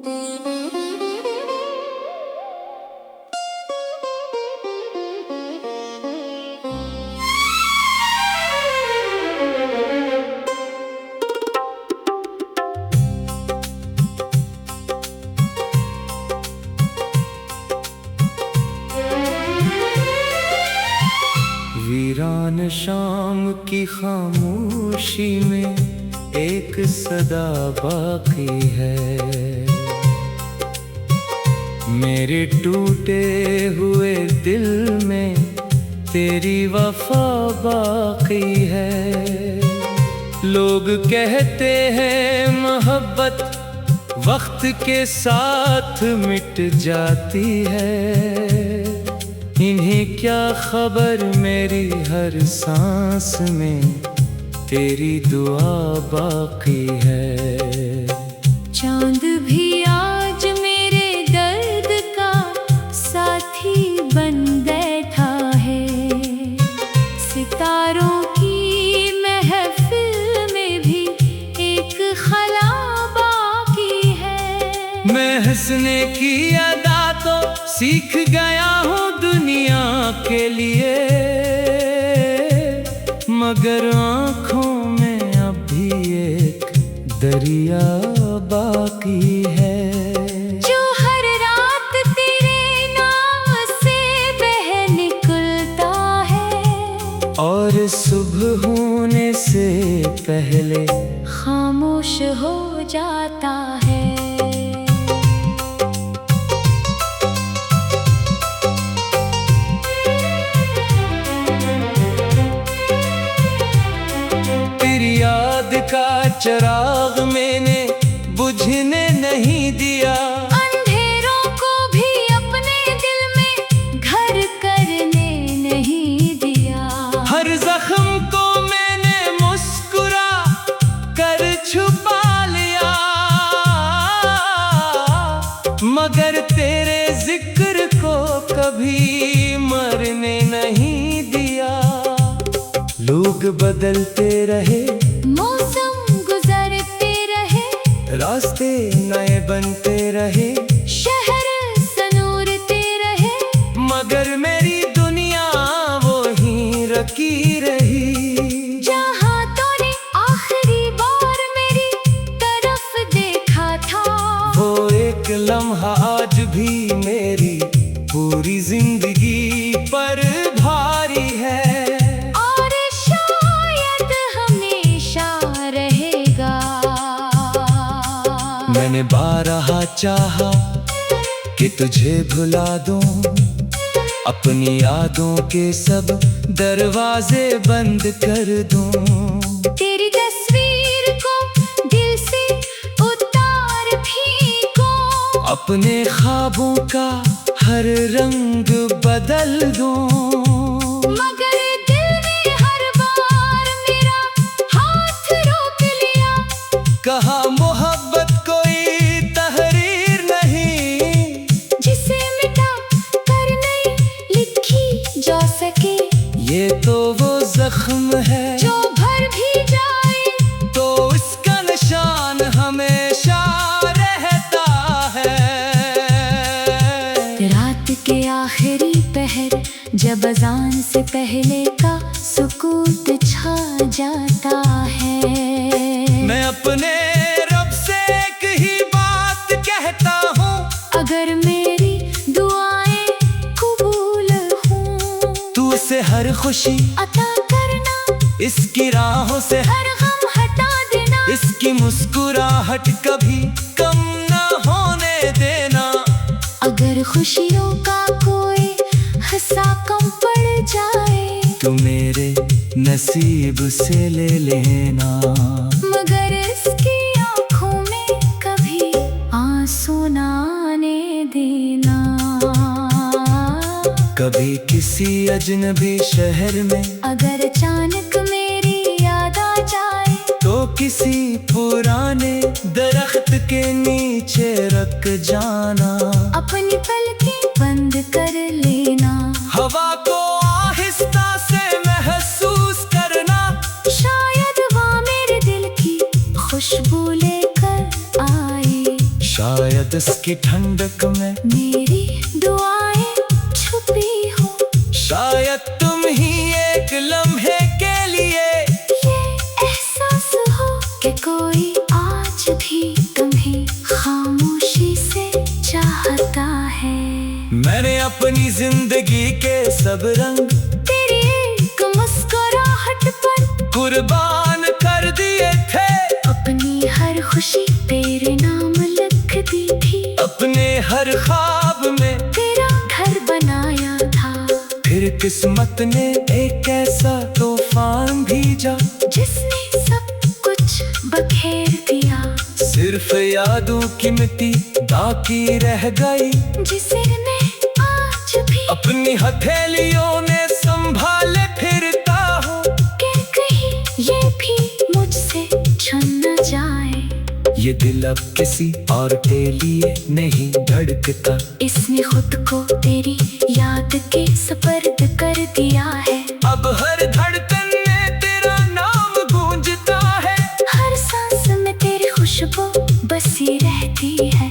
वीरान शाम की खामोशी में एक सदा बाकी है। मेरे टूटे हुए दिल में तेरी वफा बाकी है। लोग कहते हैं मोहब्बत वक्त के साथ मिट जाती है। इन्हें क्या खबर मेरी हर सांस में तेरी दुआ बाकी है। चांद भी आज मेरे दर्द का साथी बन बैठा है। सितारों की महफिल में भी एक खला बाकी है। मैं हंसने की अदा तो सीख गया हूँ दुनिया के लिए, मगर आँखों में अभी एक दरिया बाकी है। जो हर रात तेरे नाम से बह निकलता है और सुबह होने से पहले खामोश हो जाता है। याद का चिराग मैंने बुझने नहीं दिया। अंधेरों को भी अपने दिल में घर करने नहीं दिया। हर जख्म को मैंने मुस्कुरा कर छुपा लिया, मगर तेरे जिक्र को कभी मरने नहीं दिया। लोग बदलते रहे, मौसम गुजरते रहे, रास्ते नए बनते रहे, शहर सनूरते रहे, मगर मेरी दुनिया वो ही रखी रही। जहाँ तूने आखिरी बार मेरी तरफ देखा था, वो एक लम्हा आज भी मेरी पूरी जिंदगी पर भारी है। मैंने बारहा चाहा कि तुझे भुला दूं, अपनी यादों के सब दरवाजे बंद कर दूं। तेरी तस्वीर को दिल से उतार फेंको, अपने ख्वाबों का हर रंग बदल दूं। मगर दिल ने हर बार मेरा हाथ रोक लिया। कहा मोहब्बत कोई तहरीर नहीं, जिसे मिटा कर नहीं लिखी जा सके। ये तो वो जख्म है जो भर भी जाए तो इसका निशान हमेशा रहता है। रात के आखिरी पहर जब अज़ान से पहले का सुकूत छा जाता है। मैं अपने रब से एक ही बात कहता हूँ, अगर मेरी दुआएं कबूल हों, तू उसे हर खुशी अता करना, इसकी राहों से हर गम हटा देना, इसकी मुस्कुराहट कभी कम न होने देना। अगर खुशियों का कोई हिस्सा कम पड़ जाए, तू मेरे नसीब से ले लेना, मगर इसकी आँखों में कभी आंसू ना आने देना। कभी किसी अजनबी शहर में अगर अचानक मेरी याद आ जाए, तो किसी पुराने दरख्त के नीचे रख जाना। अपनी पलकें बंद कर लेना, हवा को आहिस्ता से महसूस करना, शायद वहाँ मेरे दिल की खुशबू लेकर आए। शायद की ठंडक में मेरी दुआएं छुपी हो। शायद तुम ही एक लम्हे के लिए ये एहसास हो कि कोई आज भी तुम्हें खामोशी से चाहता है। मैंने अपनी जिंदगी के सब रंग तेरी एक मुस्कुराहट पर कुर्बान कर दिए थे। अपनी हर खुशी तेरे नाम लिख दी थी। अपने हर ख्वाब में तेरा घर बनाया था। फिर किस्मत ने एक ऐसा तूफान भेजा जिसने सब कुछ बखेर दिया। सिर्फ यादों की मिट्टी बाकी रह गई, जिसे मैं आज भी अपनी हथेलियों में संभाले फिरता हूँ कि कहीं ये भी मुझसे छन न जाए। ये दिल अब किसी और के लिए नहीं धड़कता। इसने खुद को तेरी याद के सपर्द कर दिया है। अब हर धड़कन में तेरा नाम गूंजता है। हर सांस में तेरी खुशबू बसी रहती है।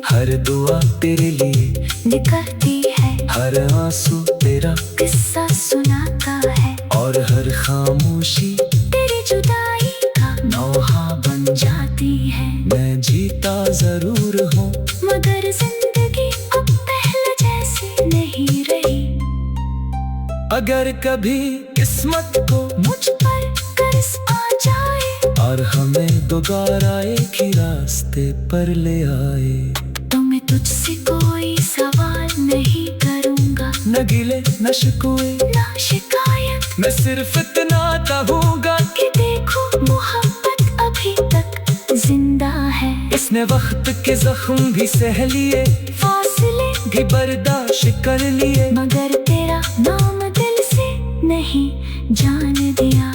हर दुआ तेरे लिए निकलती है। हर आंसू तेरा किस्सा सुनाता है। और हर खामोशी तेरी जुदाई का नौहा बन जाती है। मैं जीता जरूर हूँ मगर जिंदगी अब पहले जैसी नहीं रही। अगर कभी किस्मत को मुझ पर कर्ज आ जाए और हमें दोबारा एक ही रास्ते पर ले आए, तो मैं तुझसे कोई सवाल नहीं करूँगा। न गिले न शिकवे ना शिकायत, मैं सिर्फ इतना कहूँगा कि देखो मोहब्बत अभी तक जिंदा है। इसने वक्त के जख्म भी सह लिए, फासले भी बर्दाश्त कर लिए, मगर तेरा नाम दिल से नहीं जान दिया।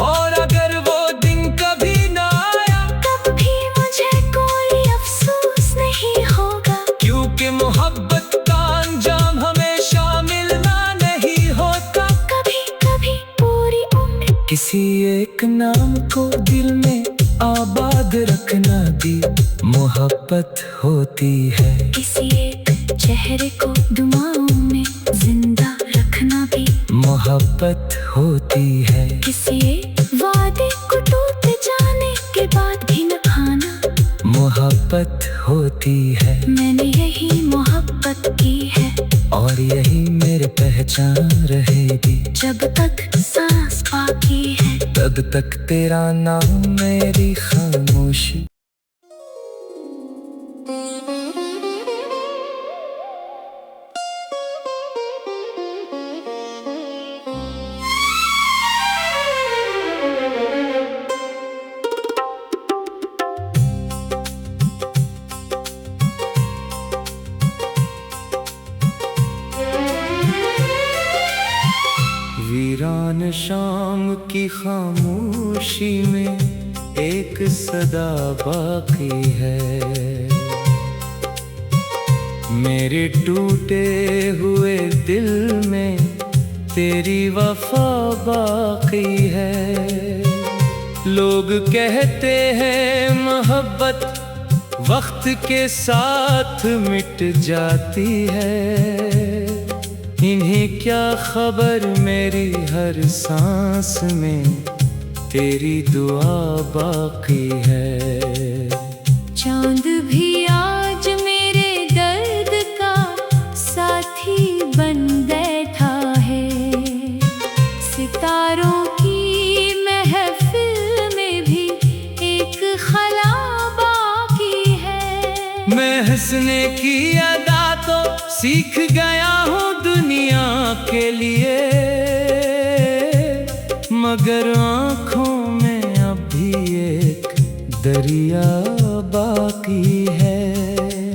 और अगर वो दिन कभी ना आया तब भी मुझे कोई अफसोस नहीं होगा। क्योंकि मोहब्बत का अंजाम हमेशा मिलना नहीं होता। कभी कभी पूरी उम्र किसी एक नाम को दिल में आबाद रखना भी मोहब्बत होती है। किसी एक चेहरे को दुआओं में जिंदा रखना भी मोहब्बत होती है। किसी एक वादे को टूट जाने के बाद भी न खाना मोहब्बत होती है। मैंने यही मोहब्बत की है। और यही मेरी पहचान रहेगी। जब तक सांस बाकी है तब तक तेरा नाम मेरी खामोशी। वीरान शाम की खामोशी में एक सदा बाकी है। मेरे टूटे हुए दिल में तेरी वफा बाकी है। लोग कहते हैं मोहब्बत वक्त के साथ मिट जाती है। इन्हें क्या खबर मेरी हर सांस में तेरी दुआ बाकी है। चांद भी आज मेरे दर्द का साथी बन बैठा है। सितारों की महफिल में भी एक खला बाकी है। मैं हंसने की अदा तो सीख गया हूँ दुनिया के लिए, मगर आँखों में अभी एक दरिया बाकी है।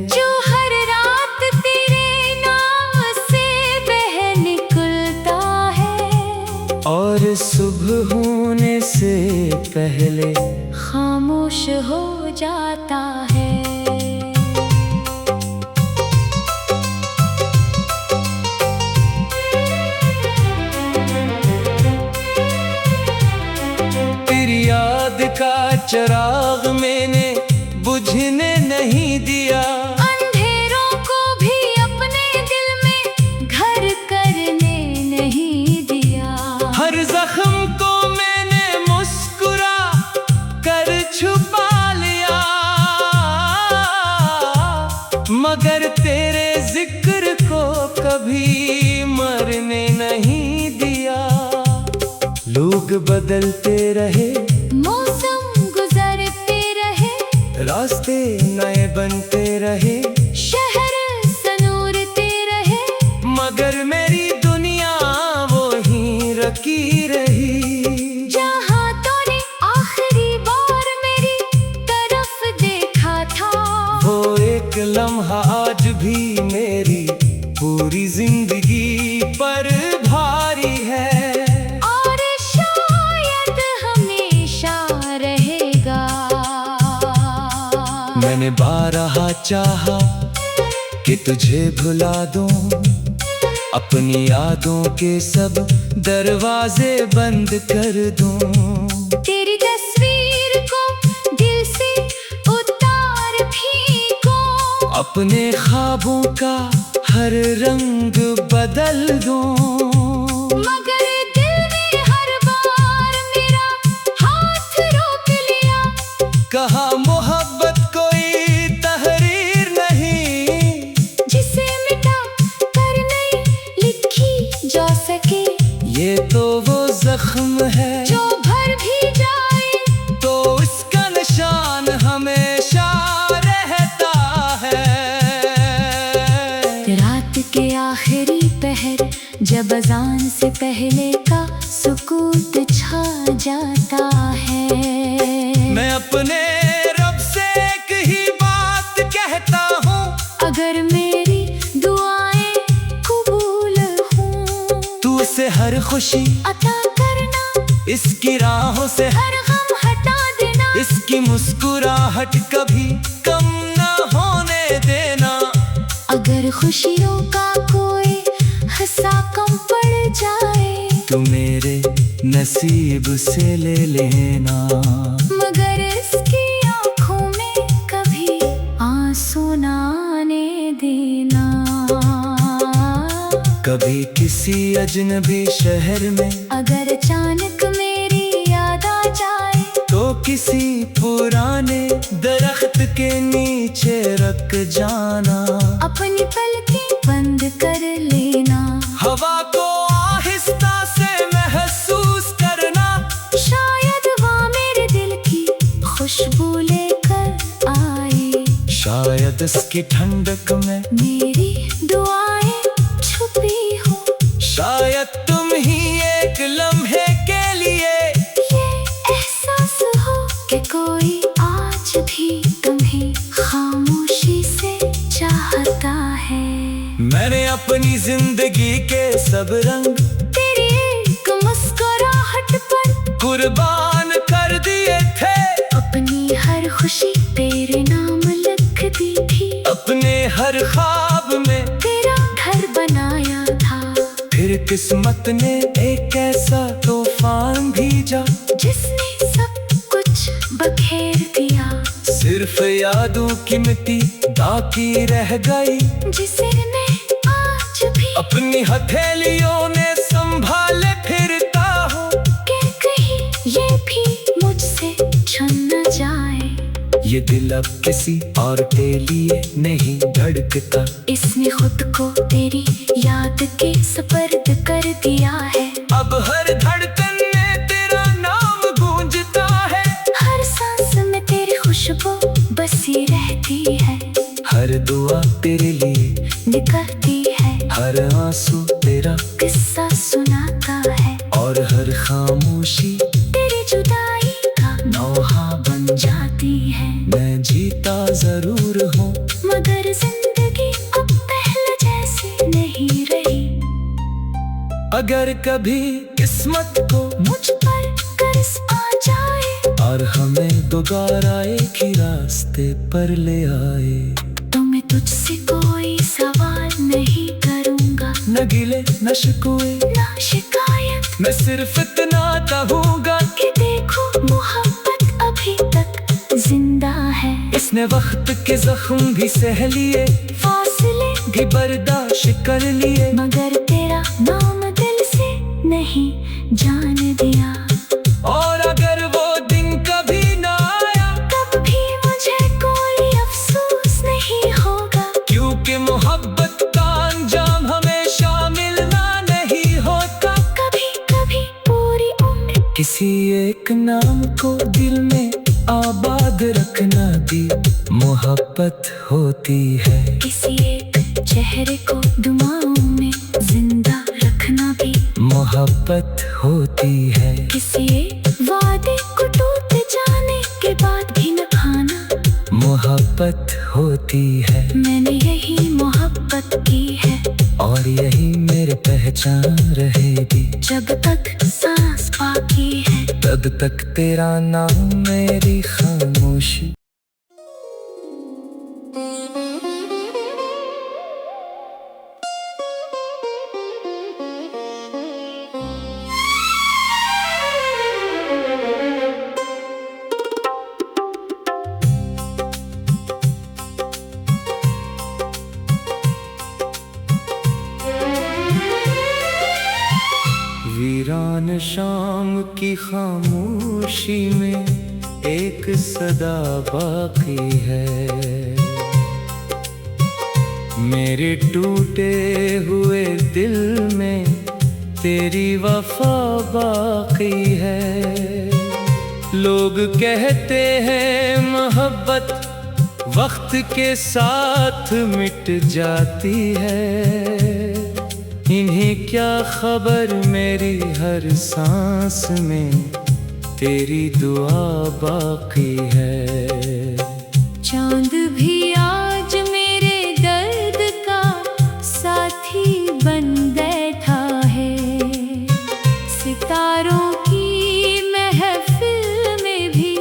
जो हर रात तेरे नाम से बह निकलता है और सुबह होने से पहले खामोश हो जाता है। तेरी याद का चिराग मैंने बुझने नहीं दिया। अंधेरों को भी अपने दिल में घर करने नहीं दिया। हर जख्म को मैंने मुस्कुरा कर छुपा लिया, मगर तेरे जिक्र को कभी मरने नहीं दिया। लोग बदलते रहे, मौसम गुजरते रहे, रास्ते नए बनते रहे, शहर सनूरते रहे, मगर मेरी दुनिया वो ही रखी रही। जहाँ तूने आखिरी बार मेरी तरफ देखा था, वो एक लम्हा आज भी मेरी पूरी जिंदगी पर भारी है, और शायद हमेशा रहेगा। मैंने बारहा चाहा कि तुझे भुला दूं, अपनी यादों के सब दरवाजे बंद कर दूं। तेरी तस्वीर को दिल से उतार फेंको, अपने ख्वाबों का हर रंग बदल दूं, मगर दिल ने हर बार मेरा हाथ रोक लिया। कहा मोहब्बत कोई तहरीर नहीं, जिसे मिटा कर नहीं लिखी जा सके, ये तो वो जख्म है जो भर भी जाए तो उसका निशान हमेशा रहता है। रात के आखिरी पहर जब अजान से पहले का सुकूत छा जाता है, मैं अपने रब से एक ही बात कहता हूँ, अगर मेरी दुआएं कबूल हों, तू उसे हर खुशी अता करना, इसकी राहों से हर गम हटा देना, इसकी मुस्कुराहट कभी कम न होने देना। अगर खुशियों का कोई हिस्सा कम पड़ जाए, तू मेरे नसीब से ले लेना, मगर इसकी आंखों में कभी आंसू ना आने देना। कभी किसी अजनबी शहर में अगर अचानक मेरी याद आ जाए, तो किसी पुराने दरख्त के नीचे रख जाना, अपनी पलकें बंद कर लेना, हवा को आहिस्ता से महसूस करना, शायद वहाँ मेरे दिल की खुशबू लेकर आए, शायद इसकी ठंडक में मेरी दुआएं छुपी हो, शायद तुम ही एक लम्हे के लिए ये एहसास हो कि कोई आज भी तुम्हें खामोशी से चाहता है। मैंने अपनी जिंदगी के सब रंग तेरी एक मुस्कुराहट पर कुर्बान कर दिए थे, अपनी हर खुशी तेरे नाम लिख दी थी, अपने हर ख्वाब में तेरा घर बनाया था, फिर किस्मत ने एक ऐसा तूफान भेजा, जिसने सब कुछ बखेर दिया, सिर्फ यादों की मिट्टी बाकी रह गई, जिसे मैं आज भी अपनी हथेलियों ने संभाले फिरता हूँ, कि कहीं ये भी मुझसे छन न जाए। ये दिल अब किसी और के लिए नहीं धड़कता, इसने खुद को तेरी याद के सपर्द कर दिया है, अब हर धड़कन में तेरा नाम गूंजता है, हर सांस में तेरी खुशबू बसी रहती है, हर दुआ तेरे लिए निकलती है, हर आंसू तेरा किस्सा सुनाता है, और हर खामोशी तेरी जुदाई का नौहा बन जाती है। मैं जीता जरूर हूँ, मगर जिंदगी अब पहले जैसी नहीं रही, अगर कभी किस्मत को मुझ पर कर्ज आ जाए, और हमें दोबारा एक ही रास्ते पर ले आए, तो मैं तुझसे कोई सवाल नहीं करूँगा, न गिले न शिकवे ना शिकायत, मैं सिर्फ इतना कहूँगा कि देखो मोहब्बत अभी तक जिंदा है। इस उसने वक्त के जख्म भी सह लिए, फासले भी बर्दाश्त कर लिए, मगर तेरा नाम दिल से नहीं जान दिया। और अगर वो दिन कभी ना आया तब भी मुझे कोई अफसोस नहीं होगा, क्योंकि मोहब्बत का अंजाम हमेशा मिलना नहीं होता। कभी कभी पूरी उम्र किसी एक नाम को दिल में आबाद रखना भी मोहब्बत होती है। किसी एक चेहरे को दुआओं में जिंदा रखना भी मोहब्बत होती है। किसी एक वादे को टूट जाने के बाद भी न खाना मोहब्बत होती है। मैंने यही मोहब्बत की है, और यही मेरी पहचान रहेगी। जब तक सांस बाकी है तब तक तेरा नाम मेरी खामोशी। वीरान शाम की खामोशी में एक सदा बाकी है। मेरे टूटे हुए दिल में तेरी वफा बाकी है। लोग कहते हैं मोहब्बत वक्त के साथ मिट जाती है। इन्हें क्या खबर मेरी हर सांस में तेरी दुआ बाकी है। चांद भी आज मेरे दर्द का साथी बन बैठा है। सितारों की महफिल में भी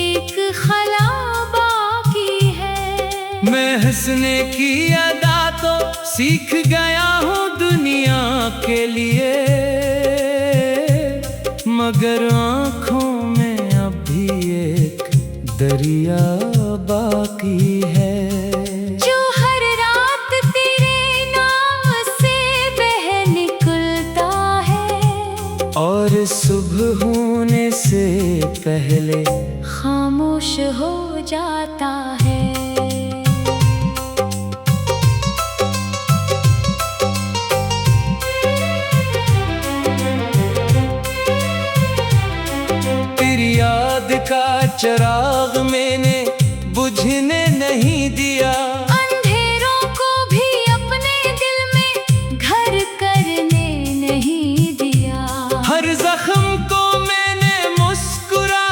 एक खला बाकी है। मैं हंसने की अदा तो सीख गया हूँ दुनिया के लिए, मगर आँखों में अभी एक दरिया बाकी है। जो हर रात तेरे नाम से बह निकलता है, और सुबह होने से पहले खामोश हो जाता है। याद का चिराग मैंने बुझने नहीं दिया। अंधेरों को भी अपने दिल में घर करने नहीं दिया। हर जख्म को मैंने मुस्कुरा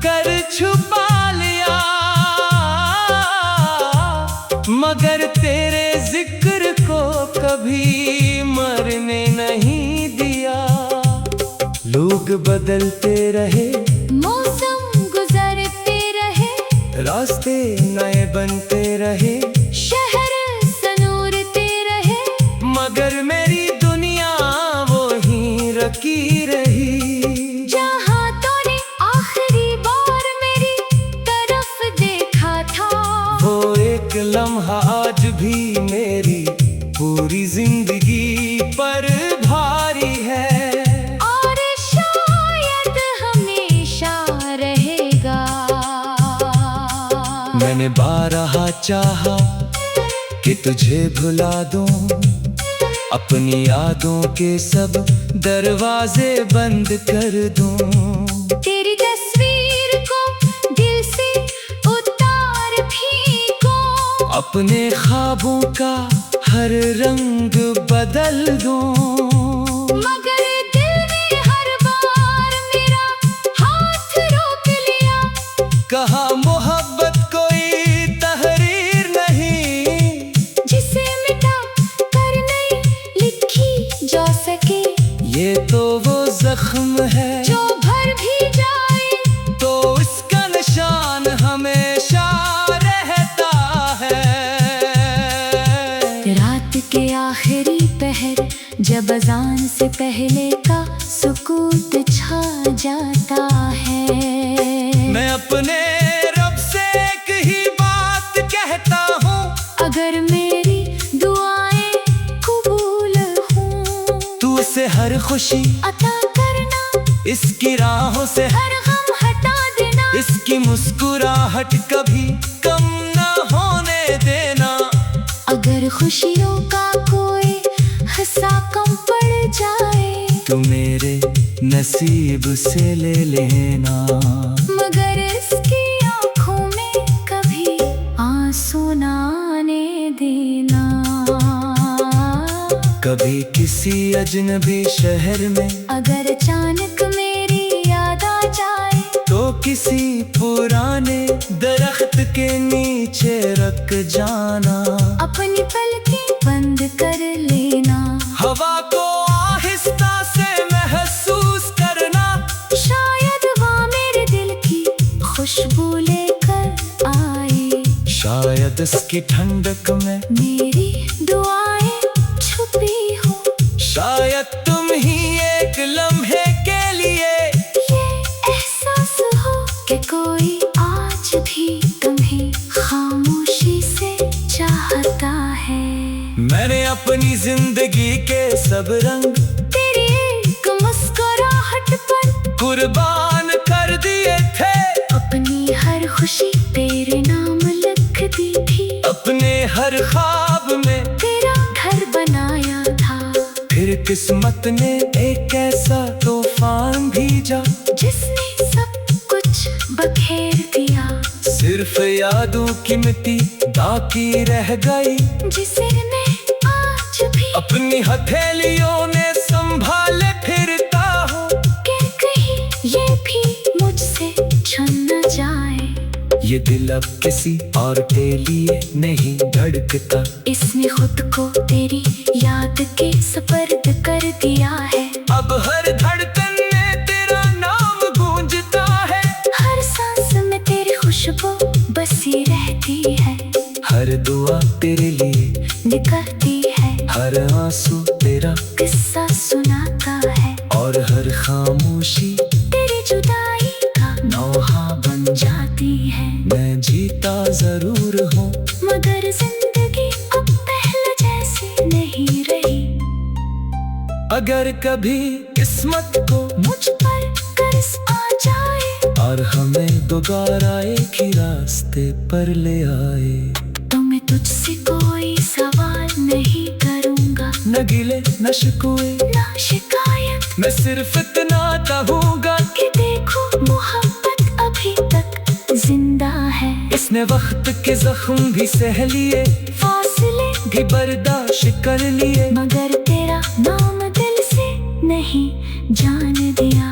कर छुपा लिया, मगर तेरे जिक्र को कभी मरने नहीं दिया। लोग बदलते रहे, मौसम गुजरते रहे, रास्ते नए बनते रहे, शहर सनूरते रहे, मगर मेरी दुनिया वो ही रखी रही। जहाँ तूने आखिरी बार मेरी तरफ देखा था, वो एक लम्हा आज भी मेरी पूरी जिंदगी पर भारी है। मैंने बारहा चाहा कि तुझे भुला दूं, अपनी यादों के सब दरवाजे बंद कर दूं। तेरी तस्वीर को दिल से उतार फेंकूं, अपने ख्वाबों का हर रंग बदल दूं, मगर दिल ने हर बार मेरा हाथ रोक लिया। कहा मोहब्बत कोई तहरीर नहीं, जिसे मिटा कर नहीं लिखी जा सके। ये तो वो जख्म है जो भर भी जाए तो उसका निशान हमेशा रहता है। रात के आखिरी पहर जब अज़ान से पहले का सुकूत छा जाता है। मैं अपने रब से एक ही हर खुशी अता करना, इसकी राहों से हर गम हटा देना, इसकी मुस्कुराहट कभी कम ना होने देना। अगर खुशियों का कोई हिस्सा कम पड़ जाए तो मेरे नसीब से ले लेना, मगर इसकी आंखों में कभी आंसू ना आने देना। कभी किसी अजनबी शहर में अगर अचानक मेरी याद आ जाए तो किसी पुराने दरख्त के नीचे रख जाना। अपनी पलकें बंद कर लेना, हवा को आहिस्ता से महसूस करना, शायद वहाँ मेरे दिल की खुशबू लेकर आए। शायद इसकी ठंडक में मेरी दुआएं छुपी हो, शायद तुम ही एक लम्हे के लिए ये एहसास हो कि कोई आज भी तुम्हें खामोशी से चाहता है। मैंने अपनी जिंदगी के सब रंग तेरी एक मुस्कुराहट पर कुर्बान कर दिए थे, अपनी हर खुशी तेरे नाम लिख दी थी, अपने हर ख्वाब में तेरा घर बनाया था। फिर किस्मत ने एक ऐसा तूफान भेजा जिसने सब कुछ बखेर दिया, सिर्फ यादों की मिट्टी बाकी रह गई, जिसे मैं आज भी अपनी हथेलियों ने संभाले फिरता हूँ। कि कहीं ये भी मुझसे छन न जाए। ये दिल अब किसी और के लिए नहीं धड़कता, इसने खुद को तेरी याद के सपर्द कर दिया है। अब हर धड़कन में तेरा नाम गूंजता है, हर सांस में तेरी खुशबू बसी रहती है, हर दुआ तेरे लिए निकलती है, हर आंसू तेरा किस्सा सुनाता है, और हर खामोशी तेरी जुदाई का नौहा बन जाती है। मैं जीता जरूर हूँ मगर जिंदगी अब पहले जैसी नहीं रही। अगर कभी किस्मत को मुझ पर कर्ज आ जाए और हमें दोबारा एक ही रास्ते पर ले आए, तो मैं तुझसे कोई सवाल नहीं करूँगा, न गिले न शिकवे ना शिकायत, मैं सिर्फ इतना कहूँगा कि देखो मोहब्बत अभी तक जिंदा है। इसने वक्त के जख्म भी सह लिए, फासले भी बर्दाश्त कर लिए, मगर तेरा नाम दिल से नहीं जान दिया।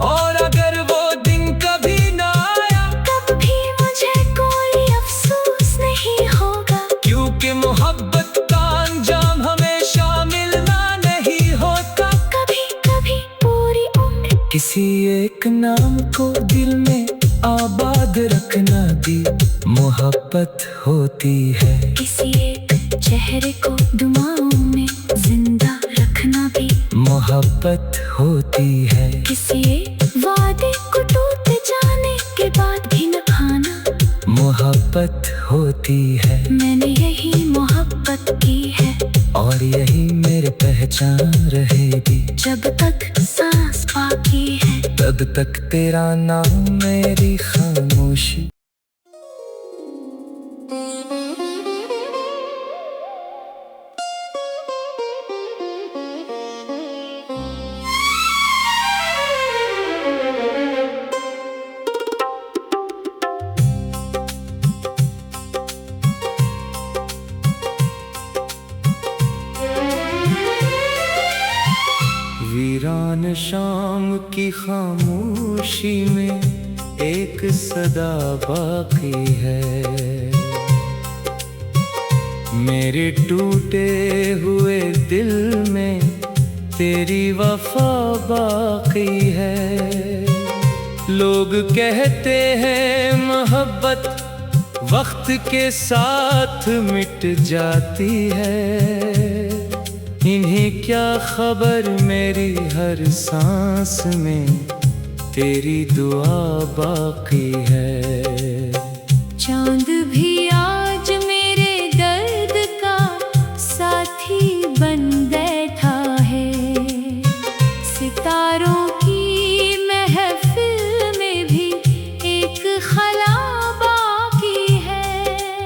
और अगर वो दिन कभी ना आया तब भी मुझे कोई अफसोस नहीं होगा, क्योंकि मोहब्बत का अंजाम हमेशा मिलना नहीं होता। कभी कभी पूरी उम्र किसी एक नाम को दिल में आबाद रखना भी मोहब्बत होती है, किसी एक चेहरे को दुआओं में जिंदा रखना भी मोहब्बत होती है, किसी एक वादे को टूट जाने के बाद भी न खाना मोहब्बत होती है। मैंने यही मोहब्बत की है, और यही मेरे पहचान रहेगी, जब तक सांस बाकी है। तब तक तेरा नाम मेरी खामोशी। वीरान शाम की खामोशी में एक सदा बाकी है, मेरे टूटे हुए दिल में तेरी वफा बाकी है। लोग कहते हैं मोहब्बत वक्त के साथ मिट जाती है, इन्हें क्या खबर मेरी हर सांस में तेरी दुआ बाकी है। चांद भी आज मेरे दर्द का साथी बन बैठा है,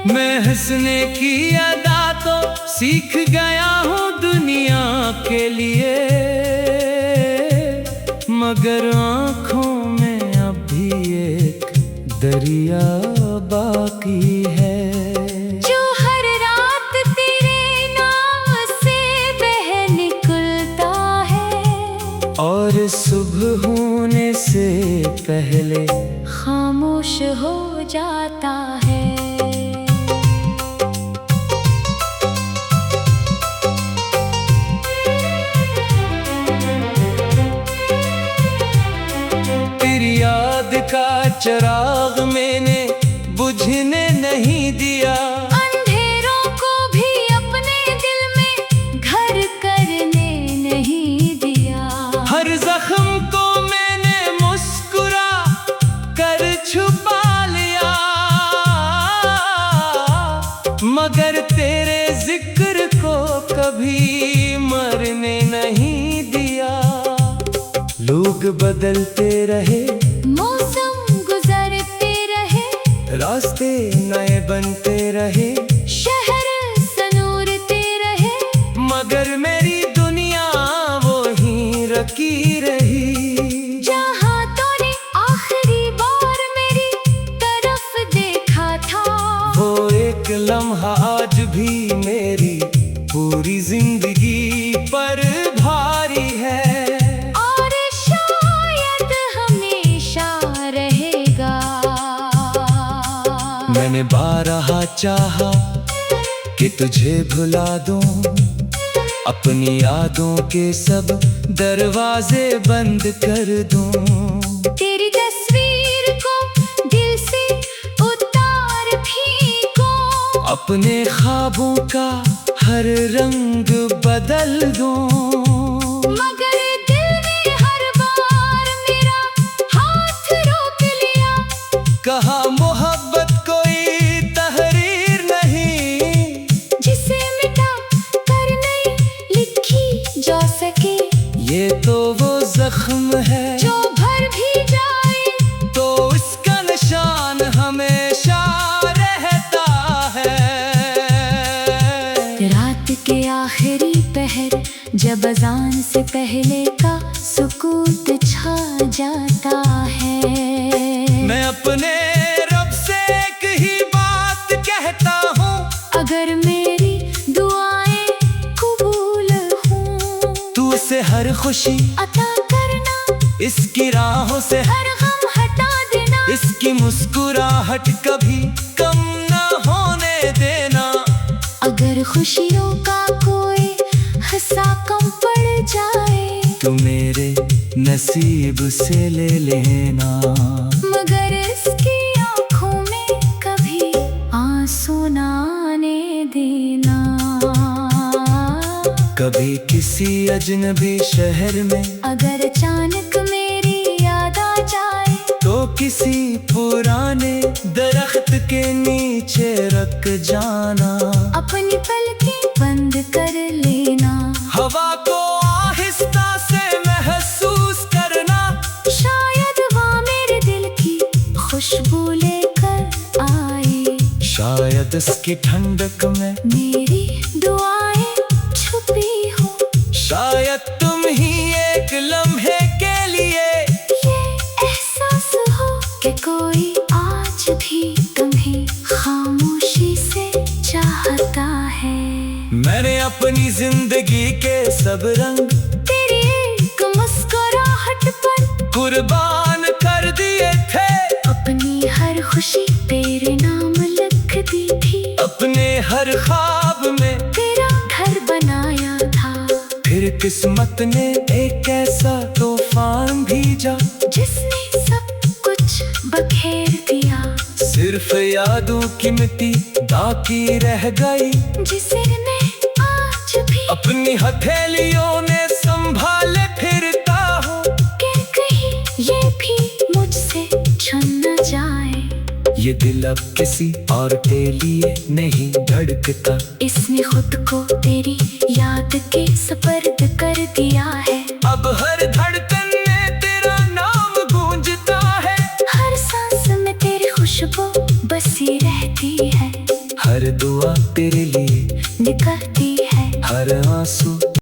मैं हंसने की अदा तो सीख गया हूँ दुनिया के लिए, मगर आँखों में अब भी एक दरिया बाकी है, जो हर रात तेरे नाम से बह निकलता है और सुबह होने से पहले खामोश हो जाता है। तेरी याद का चिराग मैंने बुझने नहीं दिया, अंधेरों को भी अपने दिल में घर करने नहीं दिया, हर जख्म को मैंने मुस्कुरा कर छुपा लिया, मगर तेरे जिक्र को कभी मरने नहीं दिया। लोग बदलते रहे, मौसम गुजरते रहे, रास्ते नए बनते रहे, शहर सनूरते रहे, मगर मेरी दुनिया वो ही रखी रही। जहाँ तूने आखिरी बार मेरी तरफ देखा था, वो एक लम्हा आज भी मेरी पूरी जिंदगी पर भारी है, और शायद हमेशा रहेगा। मैंने बारहा चाहा कि तुझे भुला दूं, अपनी यादों के सब दरवाजे बंद कर दूं, तेरी तस्वीर को दिल से उतार फेंको, अपने ख्वाबों का हर रंग बदल दूं, मगर दिल ने हर बार मेरा हाथ रोक लिया, कहा मोहब्बत कोई तहरीर नहीं, जिसे मिटा कर नहीं लिखी जा सके, ये तो वो जख्म है जो भर भी जाए तो उसका निशान हमेशा रहता है। रात के आखिरी पहर जब अजान से पहले का सुकूत छा जाता है, मैं अपने रब से एक ही बात कहता हूँ, अगर मेरी दुआएं कबूल हों, तू उसे हर खुशी अता करना, इसकी राहों से हर गम हटा देना, इसकी मुस्कुराहट कभी कम न होने देना, अगर खुशियों का कोई हिस्सा कम पड़ जाए, तू मेरे नसीब से ले लेना, मगर इसकी आंखों में कभी आंसू ना आने देना। कभी किसी अजनबी शहर में अगर अचानक मेरी याद आ जाए, तो किसी पुराने दरख्त के नीचे रख जाना, अपनी पलकें बंद कर लेना, हवा को आहिस्ता से महसूस करना, शायद वहाँ मेरे दिल की खुशबू लेकर आए, शायद इसकी ठंडक में मेरी दुआएं छुपी हो, शायद तुम ही एक लम्हे के लिए ये एहसास हो कि कोई आज भी तुम्हें खामोशी से चाहता है। मैंने अपनी जिंदगी के सब रंग तेरी एक मुस्कुराहट पर कुर्बान कर दिए थे, अपनी हर खुशी तेरे नाम लिख दी थी, अपने हर ख्वाब में तेरा घर बनाया था, फिर किस्मत ने एक ऐसा तूफान भेजा, जिसने सब कुछ बखेर दिया, सिर्फ यादों की मिट्टी बाकी रह गई, जिसे मैं आज भी अपनी हथेलियों में संभाले फिरता हूँ, कि कहीं ये भी मुझसे छन न जाए। ये दिल अब किसी और के लिए नहीं धड़कता, इसने खुद को तेरी याद के सपर्द कर दिया है, अब हर धड़कन में तेरा नाम गूंजता है, हर सांस में तेरी खुशबू बसी रहती है, दुआ तेरे लिए निकलती है। हर आंसू